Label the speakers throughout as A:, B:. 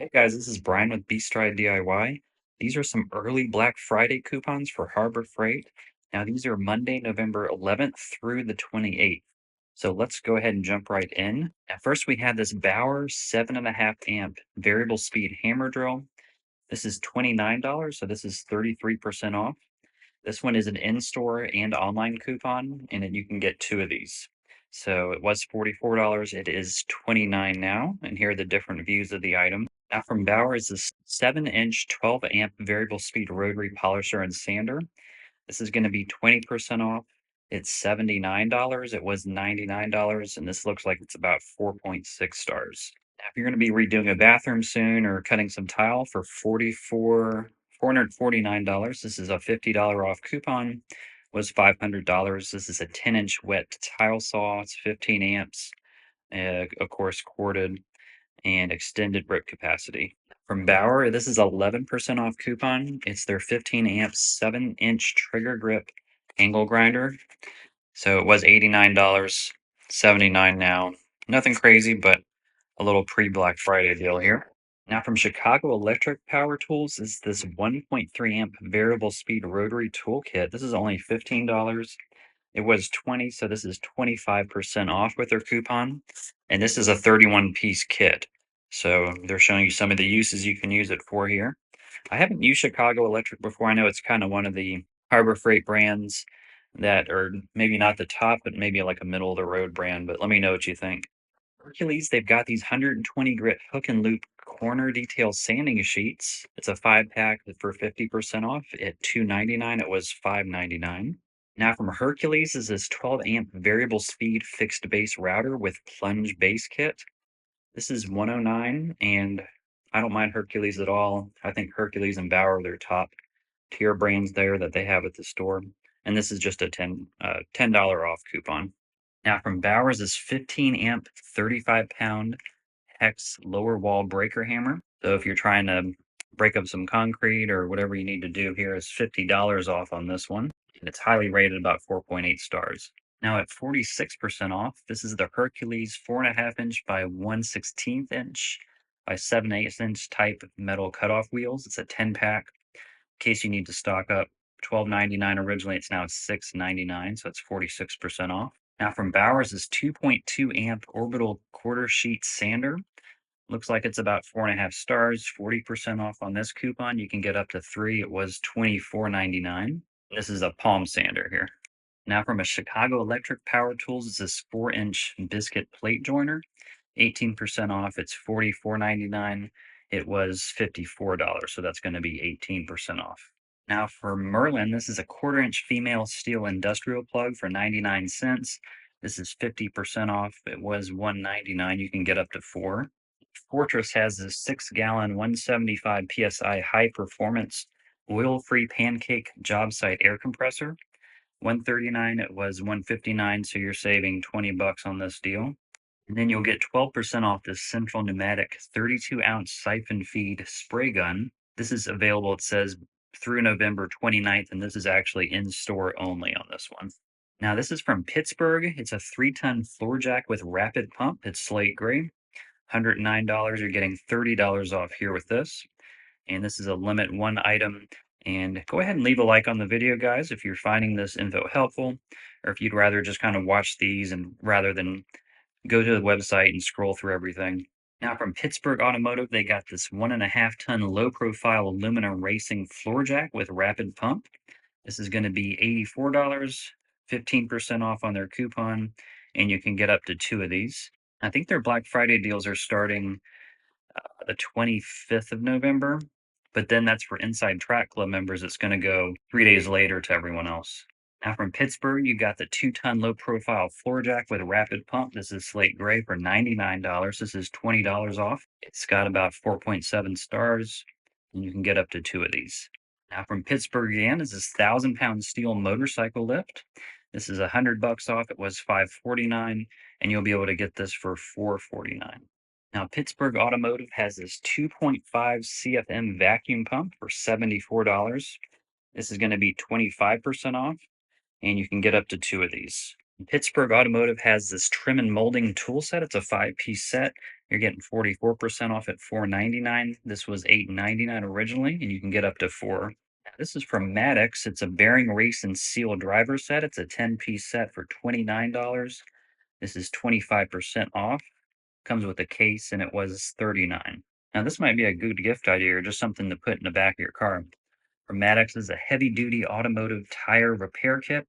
A: Hey guys, this is Brian with Stride DIY. These are some early Black Friday coupons for Harbor Freight. Now, these are Monday, November 11th through the 28th. So let's go ahead and jump right in. At first, we have this Bauer 7.5 amp variable speed hammer drill. This is $29, so this is 33% off. This one is an in-store and online coupon, and then you can get two of these. So it was $44, it is $29 now, and here are the different views of the item. Now from Bauer is this 7-inch 12 amp variable speed rotary polisher and sander. This is going to be 20% off. It's $79. It was $99, and this looks like it's about 4.6 stars. Now, if you're going to be redoing a bathroom soon or cutting some tile for $449, this is a $50 off coupon. Was $500. This is a 10-inch wet tile saw. It's 15 amps, of course, corded and extended rip capacity. From Bauer, this is 11% off coupon. It's their 15 amp 7-inch trigger grip angle grinder. So it was $89, $79 now. Nothing crazy, but a little pre-Black Friday deal here. Now from Chicago Electric Power Tools is this 1.3 amp variable speed rotary toolkit. This is only $15. It was 20, so this is 25% off with their coupon. And this is a 31-piece kit. So they're showing you some of the uses you can use it for here. I haven't used Chicago Electric before. I know it's kind of one of the Harbor Freight brands that are maybe not the top, but maybe like a middle of the road brand. But let me know what you think. Hercules, they've got these 120 grit hook and loop corner detail sanding sheets. It's a 5-pack for 50% off at $2.99. It was $5.99. Now from Hercules is this 12 amp variable speed fixed base router with plunge base kit. This is 109, and I don't mind Hercules at all. I think Hercules and Bauer are their top tier brands there that they have at the store. And this is just a $10 off coupon. Now from Bowers is 15 amp, 35-pound hex lower wall breaker hammer. So if you're trying to break up some concrete or whatever you need to do here is $50 off on this one. And it's highly rated, about 4.8 stars. Now at 46% off, this is the Hercules 4.5 inch by 1/16 inch by 7/8 inch type metal cutoff wheels. It's a 10-pack. In case you need to stock up, $12.99 originally, it's now $6.99, so it's 46% off. Now from Bowers is 2.2 amp orbital quarter sheet sander. Looks like it's about 4.5 stars, 40% off on this coupon. You can get up to three. It was $24.99. This is a palm sander here. Now from a Chicago Electric Power Tools is this 4-inch biscuit plate joiner. 18% off. It's $44.99. It was $54, so that's going to be 18% off. Now for Merlin, this is a 1/4-inch female steel industrial plug for 99 cents. This is 50% off. It was $1.99. You can get up to four. Fortress has this 6-gallon 175 psi high performance oil-free pancake job site air compressor. 139, it was 159, so you're saving 20 bucks on this deal. And then you'll get 12% off this Central Pneumatic 32-ounce siphon feed spray gun. This is available, it says, through November 29th, and this is actually in store only on this one. Now, this is from Pittsburgh. It's a 3-ton floor jack with rapid pump. It's slate gray. $109. You're getting $30 off here with this. And this is a limit one item. And go ahead and leave a like on the video, guys, if you're finding this info helpful, or if you'd rather just kind of watch these and rather than go to the website and scroll through everything. Now from Pittsburgh Automotive, they got this 1.5-ton low-profile aluminum racing floor jack with rapid pump. This is going to be $84, 15% off on their coupon, and you can get up to two of these. I think their Black Friday deals are starting the 25th of November, but then that's for Inside Track Club members. It's going to go 3 days later to everyone else. Now from Pittsburgh, you got the 2-ton low-profile floor jack with rapid pump. This is slate gray for $99. This is $20 off. It's got about 4.7 stars, and you can get up to two of these. Now from Pittsburgh again is this 1,000-pound steel motorcycle lift. This is $100 off. It was $549, and you'll be able to get this for $449. Now, Pittsburgh Automotive has this 2.5 CFM vacuum pump for $74. This is going to be 25% off, and you can get up to two of these. Pittsburgh Automotive has this trim and molding tool set. It's a 5-piece set. You're getting 44% off at 4.99. This was 8.99 originally, and you can get up to 4. Now, this is from Maddox. It's a bearing race and seal driver set. It's a 10-piece set for $29. This is 25% off. Comes with a case, and it was 39. Now, this might be a good gift idea or just something to put in the back of your car. From Maddox is a heavy-duty automotive tire repair kit.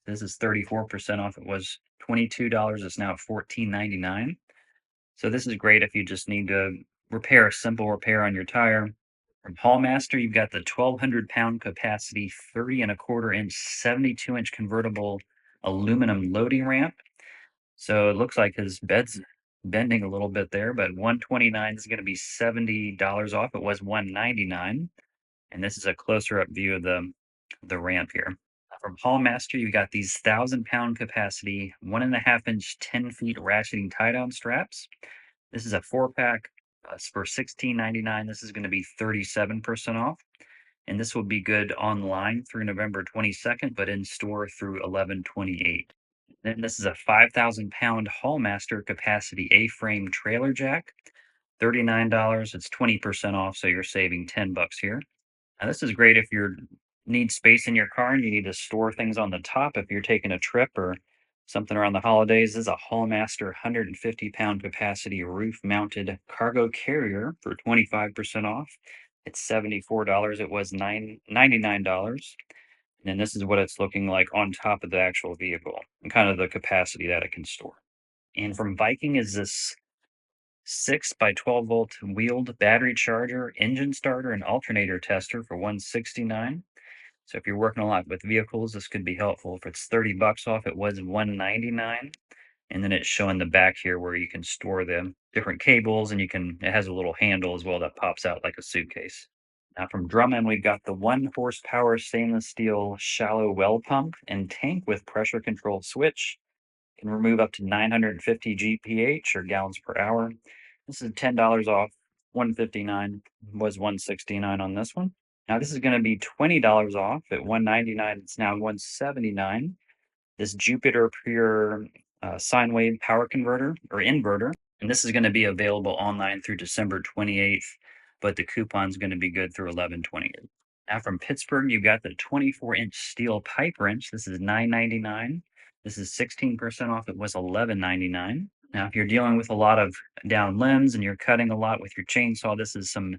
A: This is 34% off. It was $22. It's now 14.99. So this is great if you just need to repair a simple repair on your tire. From Hallmaster, you've got the 1,200-pound capacity, 30 and a quarter inch, 72-inch convertible aluminum loading ramp. So it looks like his bed's bending a little bit there, but 129 is going to be $70 off. It was 199, and this is a closer up view of the ramp here. From Hallmaster, you got these 1,000-pound capacity, 1.5 inch, 10 feet ratcheting tie down straps. This is a 4-pack. It's for $16.99. This is going to be 37% off. And this will be good online through November 22nd, but in store through 11/28. Then this is a 5,000-pound Hallmaster capacity A-frame trailer jack. $39. It's 20% off, so you're saving $10 here. Now, this is great if you need space in your car and you need to store things on the top if you're taking a trip or something around the holidays. This is a Hallmaster 150-pound capacity roof-mounted cargo carrier for 25% off. It's $74. It was $99. And then this is what it's looking like on top of the actual vehicle and kind of the capacity that it can store. And from Viking is this 6 by 12 volt wheeled battery charger, engine starter, and alternator tester for 169. So if you're working a lot with vehicles, this could be helpful. If it's $30 off, it was 199. And then it's showing the back here where you can store the different cables, and it has a little handle as well that pops out like a suitcase. Now from Drummond, we've got the 1 horsepower stainless steel shallow well pump and tank with pressure control switch. Can remove up to 950 GPH or gallons per hour. This is $10 off. 159 was 169 on this one. Now this is going to be $20 off at 199. It's now 179. This Jupiter Pure sine wave power converter or inverter, and this is going to be available online through December 28th, but the coupon's going to be good through 11/28. Now from Pittsburgh, you've got the 24-inch steel pipe wrench. This is $9.99. This is 16% off. It was $11.99. Now, if you're dealing with a lot of down limbs and you're cutting a lot with your chainsaw, this is some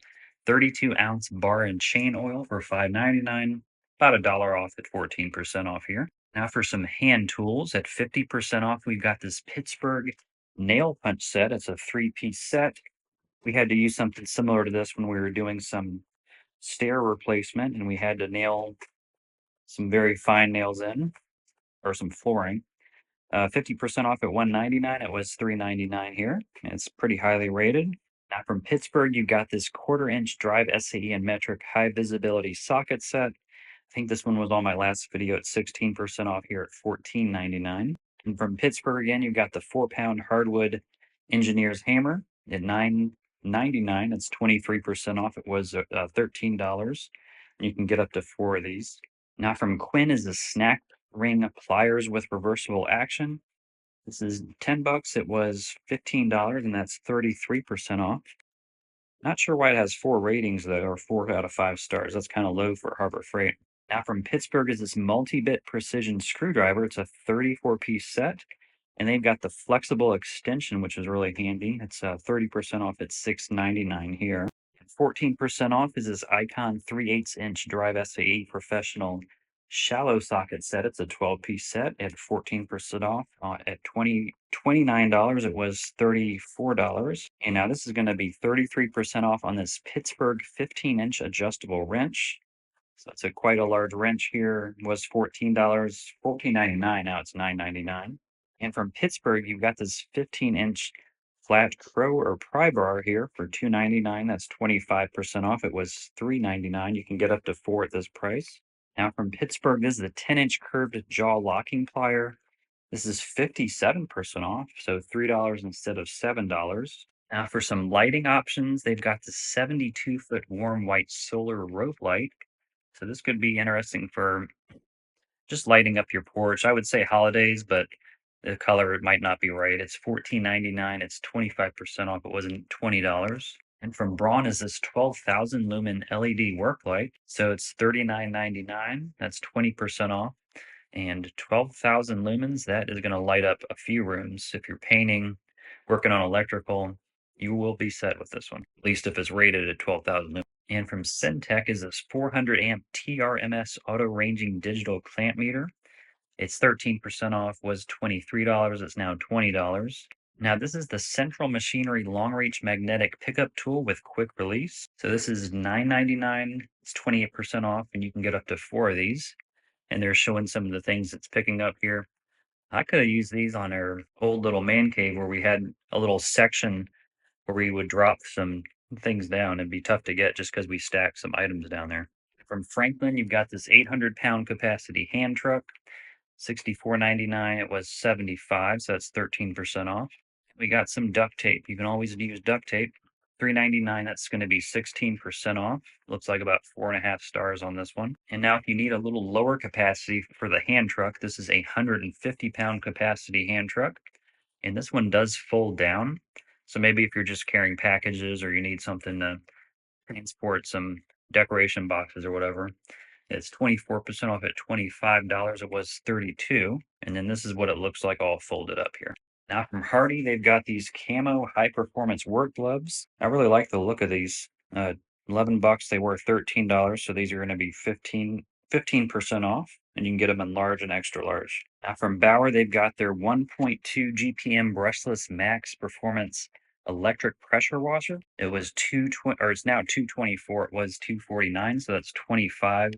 A: 32-ounce bar and chain oil for $5.99. About $1 off at 14% off here. Now for some hand tools at 50% off, we've got this Pittsburgh nail punch set. It's a 3-piece set. We had to use something similar to this when we were doing some stair replacement, and we had to nail some very fine nails in, or some flooring. 50% off at 199. It was 399 here. It's pretty highly rated. Now from Pittsburgh, you've got this 1/4 inch drive SAE and metric high visibility socket set. I think this one was on my last video at 16% off here at 14.99. And from Pittsburgh again, you've got the 4-pound hardwood engineer's hammer at 9.99. It's 23% off. It was $13. You can get up to 4 of these. Now from Quinn is the snack ring pliers with reversible action. This is $10. It was $15, and that's 33% off. Not sure why it has 4 ratings though, or 4 out of 5 stars. That's kind of low for Harbor Freight. Now from Pittsburgh is this multi-bit precision screwdriver. It's a 34-piece set, and they've got the flexible extension, which is really handy. It's 30% off at $6.99 here. 14% off is this Icon 3/8-inch drive SAE professional shallow socket set. It's a 12-piece set at 14% off at $29. It was $34. And now this is going to be 33% off on this Pittsburgh 15-inch adjustable wrench. So that's quite a large wrench here. It was $14, $14.99. Now it's $9.99. And from Pittsburgh, you've got this 15-inch flat crow or pry bar here for $2.99. That's 25% off. It was $3.99. You can get up to 4 at this price. Now from Pittsburgh, this is the 10-inch curved jaw locking plier. This is 57% off, so $3 instead of $7. Now for some lighting options, they've got the 72-foot warm white solar rope light. So this could be interesting for just lighting up your porch. I would say holidays, but The color might not be right. It's 14.99. It's 25% off. It wasn't $20. And from Braun is this 12,000 lumen LED work light. So it's 39.99. That's 20% off. And 12,000 lumens, that is going to light up a few rooms. If you're painting, working on electrical, you will be set with this one, at least if it's rated at 12,000 lumens. And from Syntec is this 400 amp TRMS auto ranging digital clamp meter. It's 13% off, was $23. It's now $20. Now, this is the Central Machinery Long Reach Magnetic Pickup Tool with quick release. So this is $9.99. It's 28% off, and you can get up to 4 of these. And they're showing some of the things it's picking up here. I could have used these on our old little man cave where we had a little section where we would drop some things down. It'd be tough to get just because we stacked some items down there. From Franklin, you've got this 800-pound capacity hand truck. 64.99. It was 75, so that's 13% off. We got some duct tape. You can always use duct tape. 3.99. That's going to be 16% off. Looks like about 4.5 stars on this one. And now if you need a little lower capacity for the hand truck, this is a 150-pound capacity hand truck. And this one does fold down. So maybe if you're just carrying packages or you need something to transport some decoration boxes or whatever, it's 24% off at $25. It was 32. And then this is what it looks like all folded up here. Now from Hardy, they've got these camo high performance work gloves. I really like the look of these. 11 bucks, they were $13. So these are going to be 15% off, and you can get them in large and extra large. Now from Bauer, they've got their 1.2 GPM brushless max performance electric pressure washer. It was 220, or it's now 224. It was 249, so that's $25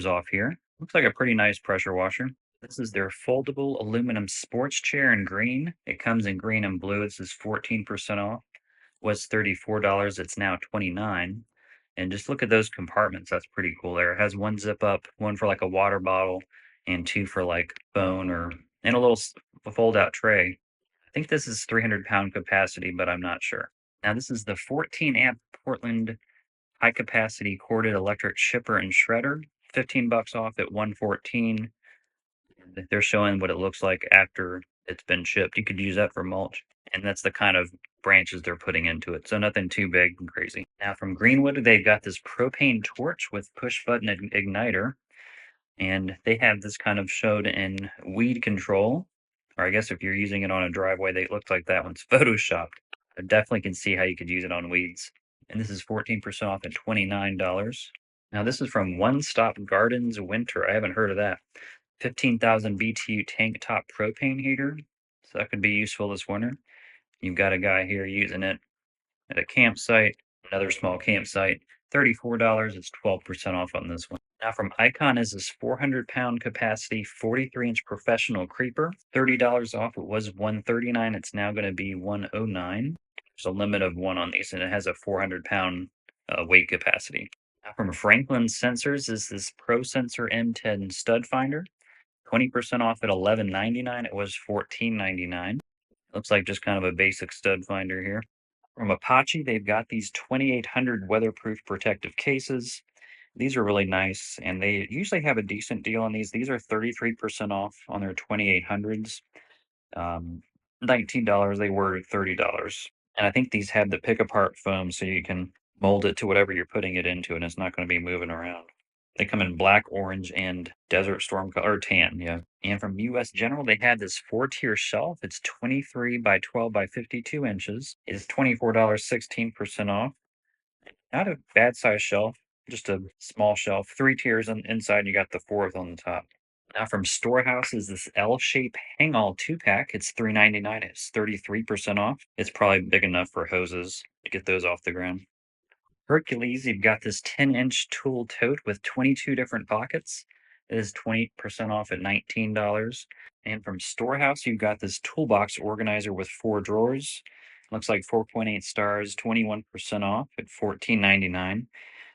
A: off here. Looks like a pretty nice pressure washer. This is their foldable aluminum sports chair in green. It comes in green and blue. This is 14% off. Was $34. It's now 29. And just look at those compartments. That's pretty cool there. It has one zip up, one for like a water bottle, and two for like phone or and a little fold out tray. I think this is 300-pound capacity, but I'm not sure. Now this is the 14 amp Portland high capacity corded electric shipper and shredder. 15 bucks off at 114. They're showing what it looks like after it's been shipped. You could use that for mulch. And that's the kind of branches they're putting into it. So nothing too big and crazy. Now from Greenwood, they've got this propane torch with push button igniter. And they have this kind of showed in weed control. Or I guess if you're using it on a driveway, they look like that one's photoshopped. I definitely can see how you could use it on weeds. And this is 14% off at $29. Now this is from One Stop Gardens Winter. I haven't heard of that. 15,000 BTU tank top propane heater. So that could be useful this winter. You've got a guy here using it at a campsite, another small campsite. $34. It's 12% off on this one. Now from Icon is this 400-pound capacity 43-inch professional creeper. $30 off. It was $139. It's now going to be $109. There's a limit of 1 on these, and it has a 400-pound weight capacity. Now from Franklin Sensors is this Pro Sensor M10 stud finder. 20% off at $11.99. It was $14.99. Looks like just kind of a basic stud finder here. From Apache, they've got these 2800 weatherproof protective cases. These are really nice, and they usually have a decent deal on these. These are 33% off on their 2800s. $19, they were $30. And I think these have the pick apart foam so you can mold it to whatever you're putting it into, and it's not going to be moving around. They come in black, orange, and desert storm color, or tan, yeah. And from US General, they had this 4-tier shelf. It's 23 by 12 by 52 inches. It's $24, 16% off. Not a bad size shelf, just a small shelf. 3 tiers on inside, you got the 4th on the top. Now from Storehouse is this L-shape hang-all 2-pack. It's $3.99. It's 33% off. It's probably big enough for hoses to get those off the ground. Hercules, you've got this 10-inch tool tote with 22 different pockets. It is 20% off at $19. And from Storehouse, you've got this toolbox organizer with 4 drawers. Looks like 4.8 stars, 21% off at $14.99.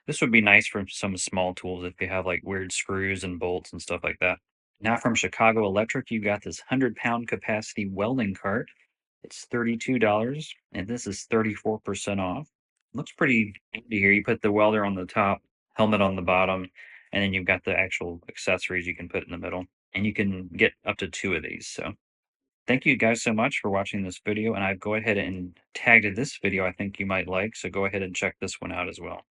A: This would be nice for some small tools if you have like weird screws and bolts and stuff like that. Now from Chicago Electric, you've got this 100-pound capacity welding cart. It's $32, and this is 34% off. Looks pretty handy here. You put the welder on the top, helmet on the bottom, and then you've got the actual accessories you can put in the middle. And you can get up to 2 of these. So Thank you guys so much for watching this video, and I've go ahead and tagged this video I think you might like, so go ahead and check this one out as well.